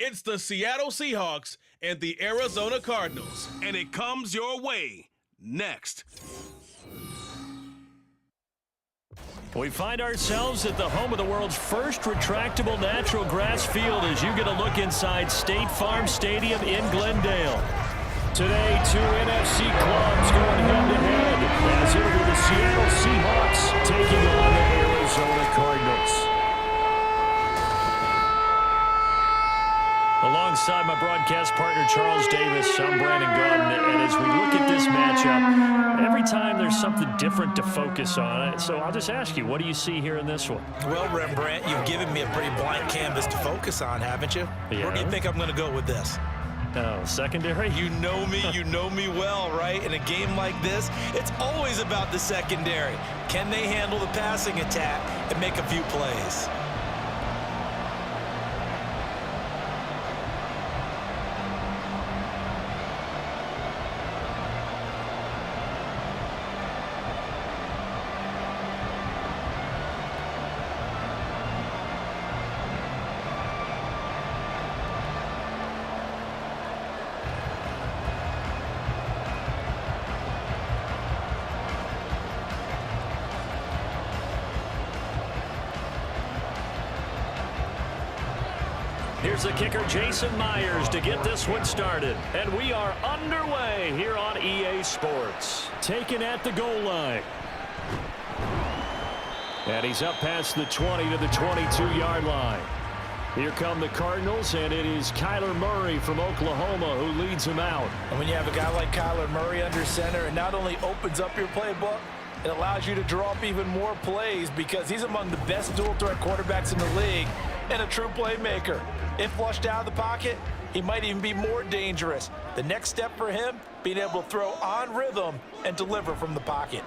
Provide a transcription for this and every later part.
It's the Seattle Seahawks and the Arizona Cardinals, and it comes your way next. We find ourselves at the home of the world's first retractable natural grass field as you get a look inside State Farm Stadium in Glendale. Today, two NFC clubs going head-to-head as it'll be the Seattle Seahawks taking on the Arizona Cardinals. Alongside my broadcast partner, Charles Davis, I'm Brandon Gaudin, and as we look at this matchup, every time there's something different to focus on. So I'll just ask you, what do you see here in this one? Well, Rembrandt, you've given me a pretty blank canvas to focus on, haven't you? Yeah. Where do you think I'm going to go with this? Oh, secondary? You know me well, right? In a game like this, it's always about the secondary. Can they handle the passing attack and make a few plays? Here's the kicker, Jason Myers, to get this one started. And we are underway here on EA Sports. Taken at the goal line. And he's up past the 20 to the 22-yard line. Here come the Cardinals, and it is Kyler Murray from Oklahoma who leads them out. And when you have a guy like Kyler Murray under center, it not only opens up your playbook, it allows you to draw up even more plays because he's among the best dual-threat quarterbacks in the league and a true playmaker. If flushed out of the pocket, he might even be more dangerous. The next step for him, being able to throw on rhythm and deliver from the pocket.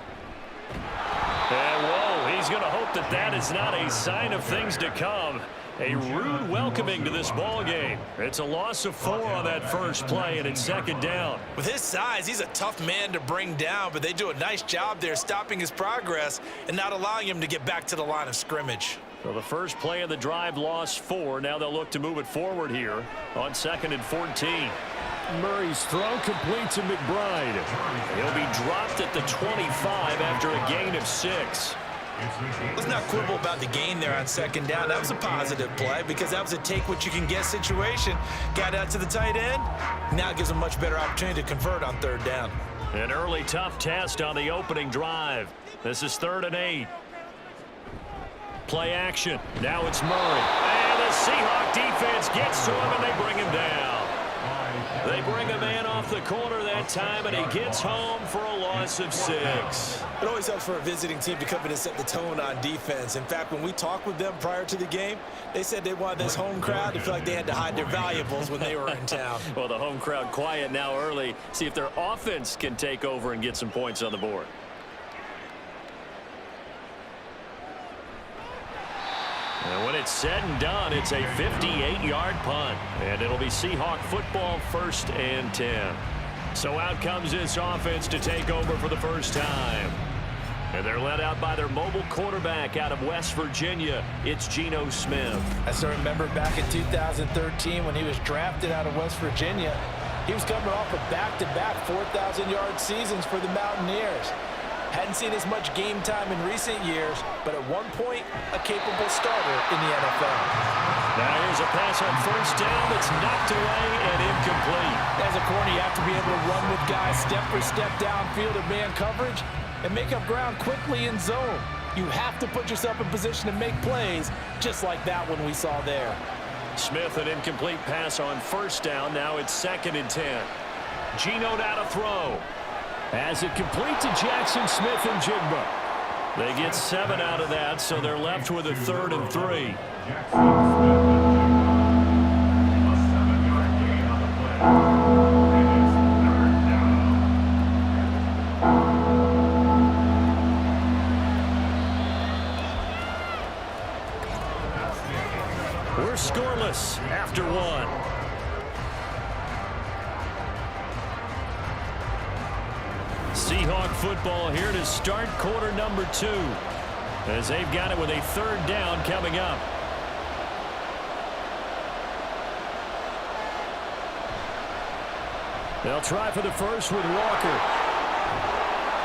And whoa, he's going to hope that that is not a sign of things to come. A rude welcoming to this ball game. It's a loss of 4 on that first play, and it's second down. With his size, he's a tough man to bring down, but they do a nice job there stopping his progress and not allowing him to get back to the line of scrimmage. So the first play of the drive lost 4. Now they'll look to move it forward here on 2nd and 14. Murray's throw complete to McBride. He'll be dropped at the 25 after a gain of 6. Let's not quibble about the gain there on second down. That was a positive play because that was a take-what-you-can-get situation. Got out to the tight end. Now it gives a much better opportunity to convert on third down. An early tough test on the opening drive. This is 3rd and 8. Play action. Now it's Murray. And the Seahawk defense gets to him, and they bring him down. They bring a man off the corner that time, and he gets home for a loss of 6. It always helps for a visiting team to come in and set the tone on defense. In fact, when we talked with them prior to the game, they said they wanted this home crowd to feel like they had to hide their valuables when they were in town. Well, the home crowd quiet now early. See if their offense can take over and get some points on the board. And when it's said and done, it's a 58-yard punt. And it'll be Seahawk football 1st and 10. So out comes this offense to take over for the first time. And they're led out by their mobile quarterback out of West Virginia. It's Geno Smith. I still remember back in 2013 when he was drafted out of West Virginia. He was coming off of back-to-back 4,000-yard seasons for the Mountaineers. Hadn't seen as much game time in recent years, but at one point, a capable starter in the NFL. Now here's a pass on first down that's knocked away and incomplete. As a corner, you have to be able to run with guys step for step downfield in man coverage and make up ground quickly in zone. You have to put yourself in position to make plays, just like that one we saw there. Smith, an incomplete pass on first down. Now it's 2nd and 10. Geno now to throw. As it complete to Jackson Smith and Jigba. They get 7 out of that, so they're left with a 3rd and 3. We're scoreless after 1. Seahawk football here to start quarter number 2 as they've got it with a 3rd down coming up. They'll try for the first with Walker.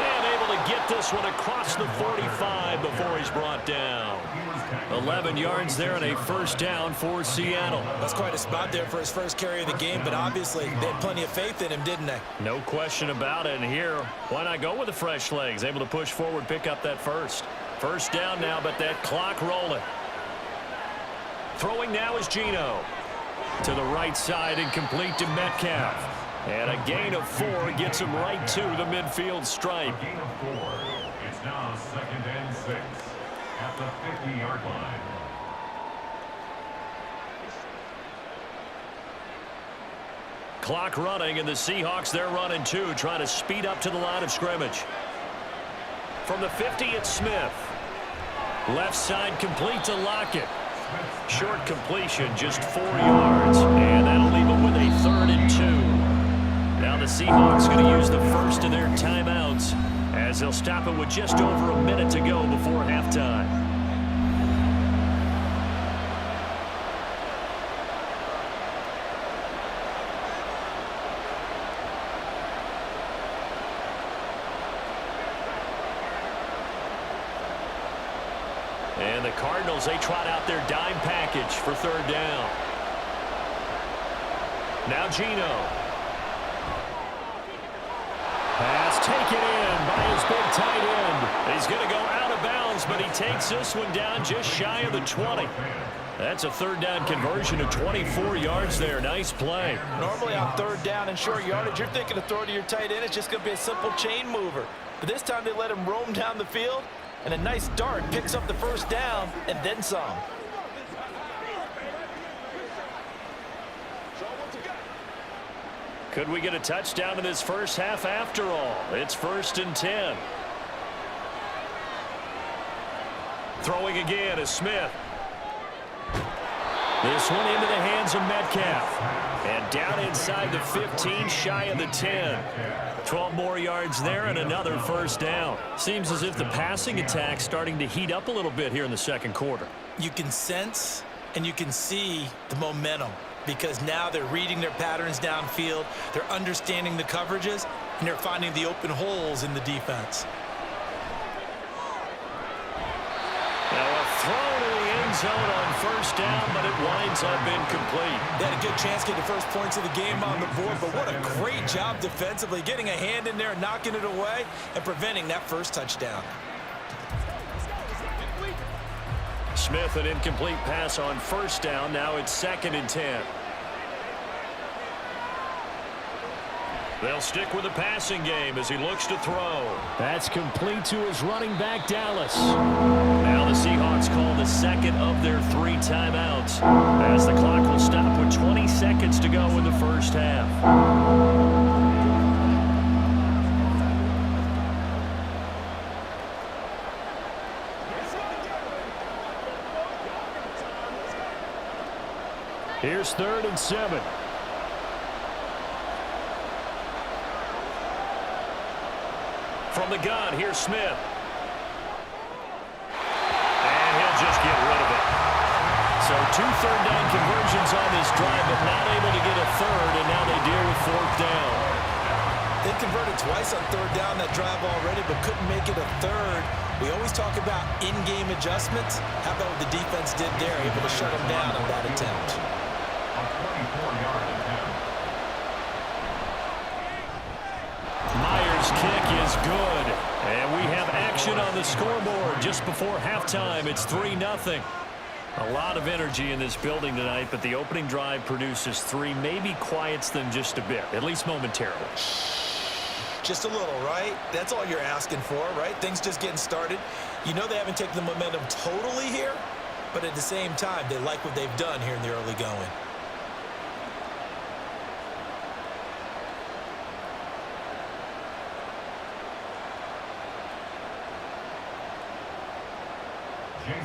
And able to get this one across the 45 before he's brought down. 11 yards there and a first down for Seattle. That's quite a spot there for his first carry of the game, but obviously they had plenty of faith in him, didn't they? No question about it. And here, why not go with the fresh legs? Able to push forward, pick up that first. First down now, but that clock rolling. Throwing now is Geno. To the right side and complete to Metcalf. And a gain of 4 gets him right to the midfield stripe. A gain of 4. It's now 2nd and 6 at the 50-yard line. Clock running, and the Seahawks, they're running too, trying to speed up to the line of scrimmage. From the 50, it's Smith. Left side complete to Lockett. Short completion, just 4 yards, and that'll leave him with a 3rd and 2. Now the Seahawks going to use the first of their timeouts as they'll stop it with just over a minute to go before halftime. And the Cardinals, they trot out their dime package for 3rd down. Now Geno. Pass taken in by his big tight end. He's going to go out of bounds, but he takes this one down just shy of the 20. That's a 3rd down conversion of 24 yards there. Nice play. Normally on 3rd down and short yardage, you're thinking to throw to your tight end. It's just going to be a simple chain mover. But this time they let him roam down the field, and a nice dart picks up the first down and then some. Could we get a touchdown in this first half after all? It's 1st and 10. Throwing again is Smith. This one into the hands of Metcalf. And down inside the 15, shy of the 10. 12 more yards there and another first down. Seems as if the passing attack's starting to heat up a little bit here in the second quarter. You can sense and you can see the momentum, because now they're reading their patterns downfield, they're understanding the coverages, and they're finding the open holes in the defense. Now a throw to the end zone on first down, but it winds up incomplete. They had a good chance to get the first points of the game on the board, but what a great job defensively, getting a hand in there, knocking it away, and preventing that first touchdown. Smith, an incomplete pass on first down. Now it's 2nd and 10. They'll stick with the passing game as he looks to throw. That's complete to his running back, Dallas. Now the Seahawks call the 2nd of their 3 timeouts as the clock will stop with 20 seconds to go in the first half. Here's 3rd and 7. From the gun, here's Smith. And he'll just get rid of it. So 2 third down conversions on this drive, but not able to get a 3rd, and now they deal with 4th down. They converted twice on 3rd down that drive already, but couldn't make it a 3rd. We always talk about in-game adjustments. How about what the defense did there, able to shut them down on that attempt. A 24-yard attempt. Myers' kick is good. And we have action on the scoreboard just before halftime. It's 3-0. A lot of energy in this building tonight, but the opening drive produces 3. Maybe quiets them just a bit, at least momentarily. Just a little, right? That's all you're asking for, right? Things just getting started. You know they haven't taken the momentum totally here, but at the same time, they like what they've done here in the early going.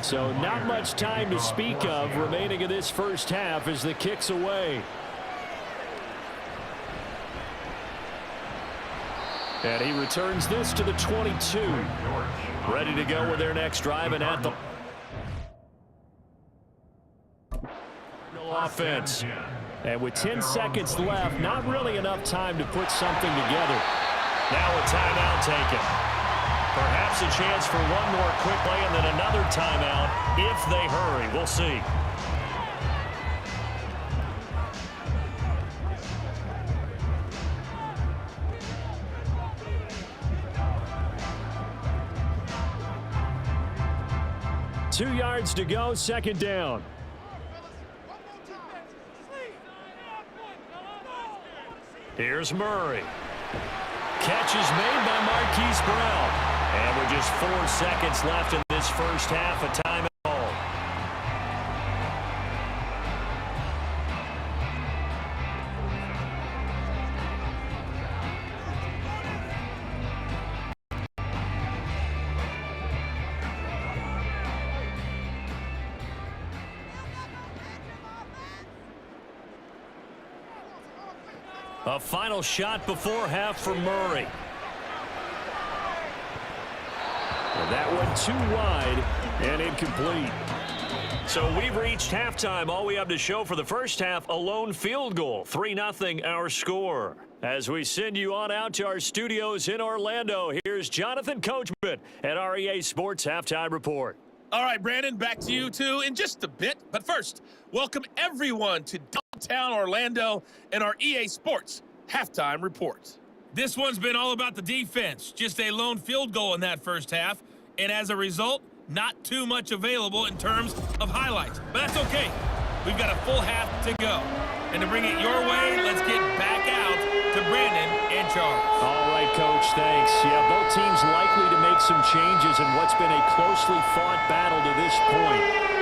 So not much time to speak of remaining in this first half as the kick's away. And he returns this to the 22. Ready to go with their next drive and at the offense. And with 10 seconds left, not really enough time to put something together. Now a timeout taken. Perhaps a chance for one more quick play and then another timeout if they hurry. We'll see. Two yards to go, second down. Here's Murray. Catch is made by Marquise Brown. And with just 4 seconds left in this first half, a timeout. A final shot before half for Murray. And that went too wide and incomplete. So we've reached halftime. All we have to show for the first half, a lone field goal. 3-0 our score. As we send you on out to our studios in Orlando, here's Jonathan Coachman at REA Sports Halftime Report. All right, Brandon, back to you two in just a bit. But first, welcome everyone to downtown Orlando and our EA Sports Halftime Report. This one's been all about the defense. Just a lone field goal in that first half. And as a result, not too much available in terms of highlights. But that's okay. We've got a full half to go. And to bring it your way, let's get back out to Brandon and Charles. All right, Coach, thanks. Yeah, both teams likely to make some changes in what's been a closely fought battle to this point.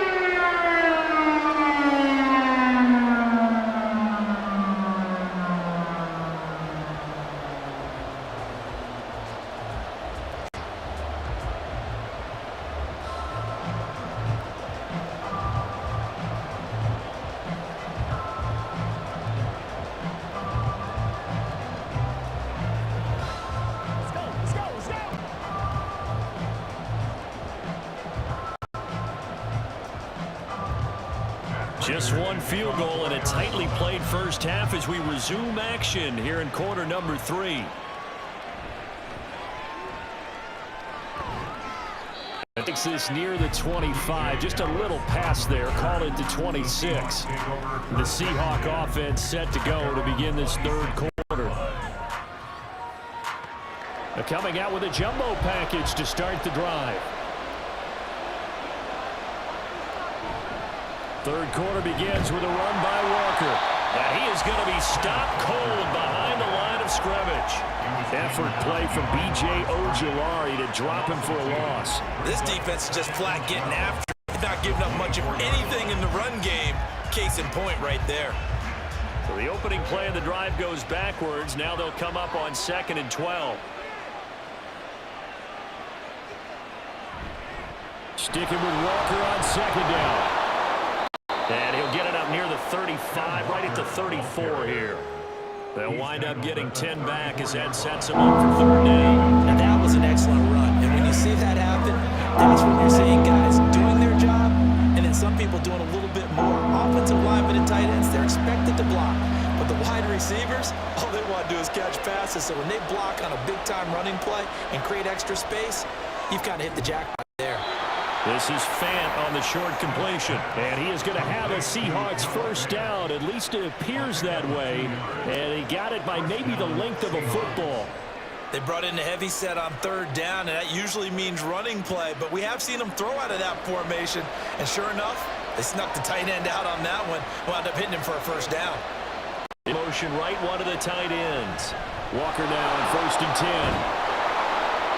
Just one field goal and a tightly played first half as we resume action here in quarter number 3. Takes this near the 25, just a little pass there, call it the 26. The Seahawk offense set to go to begin this third quarter. Coming out with a jumbo package to start the drive. Third quarter begins with a run by Walker. And he is going to be stopped cold behind the line of scrimmage. Effort play from B.J. Ojulari to drop him for a loss. This defense is just flat getting after it, not giving up much of anything in the run game. Case in point right there. So the opening play of the drive goes backwards. Now they'll come up on 2nd and 12. Sticking with Walker on 2nd down. And he'll get it up near the 35, right at the 34 here. They'll wind up getting 10 back as that sets them up for 3rd down. And that was an excellent run. And when you see that happen, that's when you're seeing guys doing their job and then some people doing a little bit more. Offensive linemen and tight ends, they're expected to block. But the wide receivers, all they want to do is catch passes. So when they block on a big-time running play and create extra space, you've kind of hit the jackpot there. This is Fant on the short completion. And he is going to have a Seahawks first down. At least it appears that way. And he got it by maybe the length of a football. They brought in a heavy set on 3rd down, and that usually means running play. But we have seen them throw out of that formation. And sure enough, they snuck the tight end out on that one. Wound up hitting him for a first down. Motion right, one of the tight ends. Walker now on 1st and 10.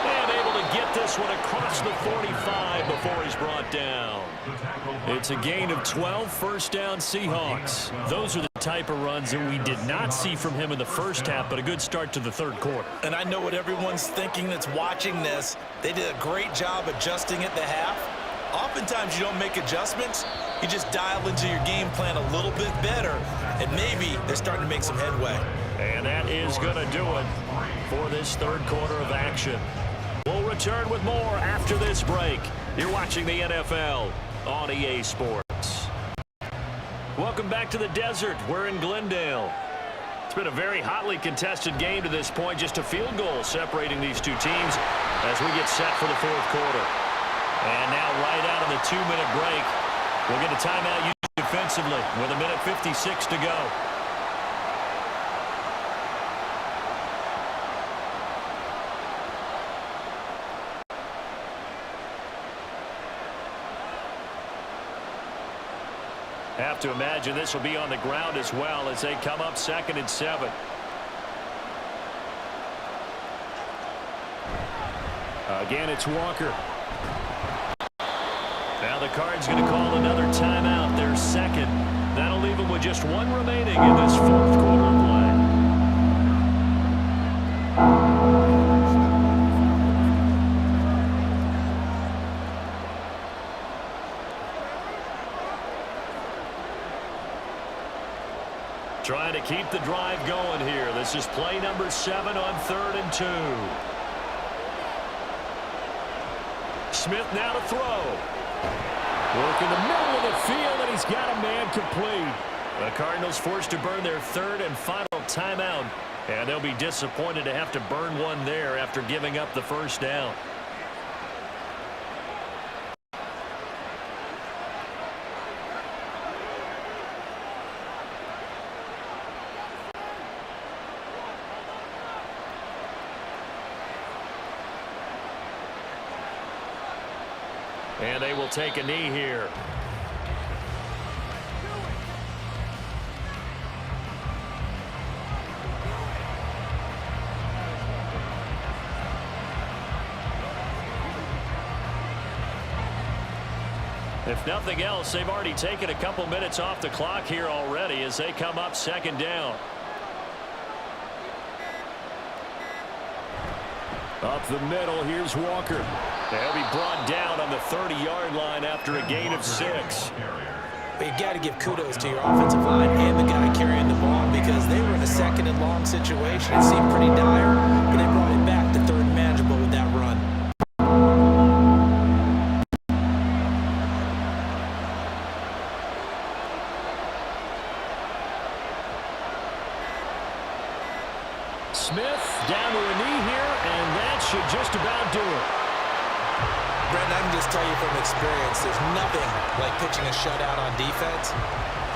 And able to get this one across the 45 before he's brought down. It's a gain of 12, first down Seahawks. Those are the type of runs that we did not see from him in the first half, but a good start to the 3rd quarter. And I know what everyone's thinking that's watching this. They did a great job adjusting at the half. Oftentimes you don't make adjustments. You just dial into your game plan a little bit better, and maybe they're starting to make some headway. And that is going to do it for this 3rd quarter of action. We'll return with more after this break. You're watching the NFL on EA Sports. Welcome back to the desert. We're in Glendale. It's been a very hotly contested game to this point. Just a field goal separating these two teams as we get set for the fourth quarter. And now right out of the 2-minute break, we'll get a timeout used defensively with 1:56 to go. Have to imagine this will be on the ground as well as they come up 2nd and 7. Again, it's Walker. Now the Cards going to call another timeout, their second. That'll leave them with just one remaining in this fourth quarter of play. Trying to keep the drive going here. This is play number 7 on 3rd and 2. Smith now to throw. Work in the middle of the field, and he's got a man complete. The Cardinals forced to burn their 3rd and final timeout, and they'll be disappointed to have to burn one there after giving up the first down. And they will take a knee here. If nothing else, they've already taken a couple minutes off the clock here already as they come up 2nd down. Up the middle, here's Walker. They'll be brought down on the 30-yard line after a gain of 6. But you got to give kudos to your offensive line and the guy carrying the ball because they were in a 2nd and long situation. It seemed pretty dire, but they brought it back to 3rd and manageable with that run. Smith down to a knee here, and that should just about do it. Brandon, I can just tell you from experience, there's nothing like pitching a shutout on defense,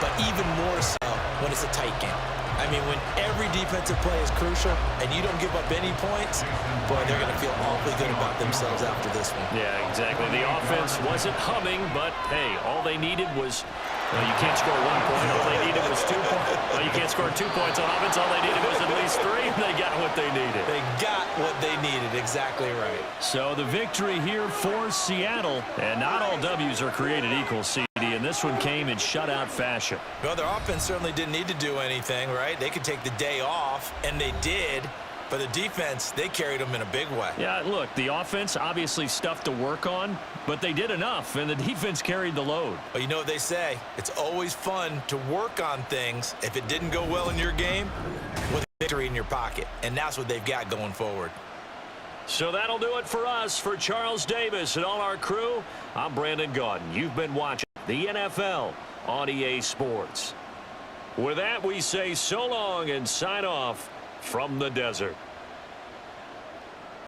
but even more so when it's a tight game. I mean, when every defensive play is crucial and you don't give up any points, boy, they're going to feel awfully good about themselves after this one. Yeah, exactly. The offense wasn't humming, but, hey, all they needed was, well, you can't score 1 point. All they needed was 2 points. Well, you can't score 2 points on offense. All they needed was at least 3, and they got what they needed. They got what they needed. Exactly right. So the victory here for Seattle, and not all W's are created equal, CD, and this one came in shutout fashion. Well, their offense certainly didn't need to do anything, right? They could take the day off, and they did. But the defense, they carried them in a big way. Yeah, look, the offense, obviously stuff to work on, but they did enough, and the defense carried the load. Well, you know what they say. It's always fun to work on things. If it didn't go well in your game, with a victory in your pocket. And that's what they've got going forward. So that'll do it for us. For Charles Davis and all our crew, I'm Brandon Gaudin. You've been watching the NFL on EA Sports. With that, we say so long and sign off from the desert.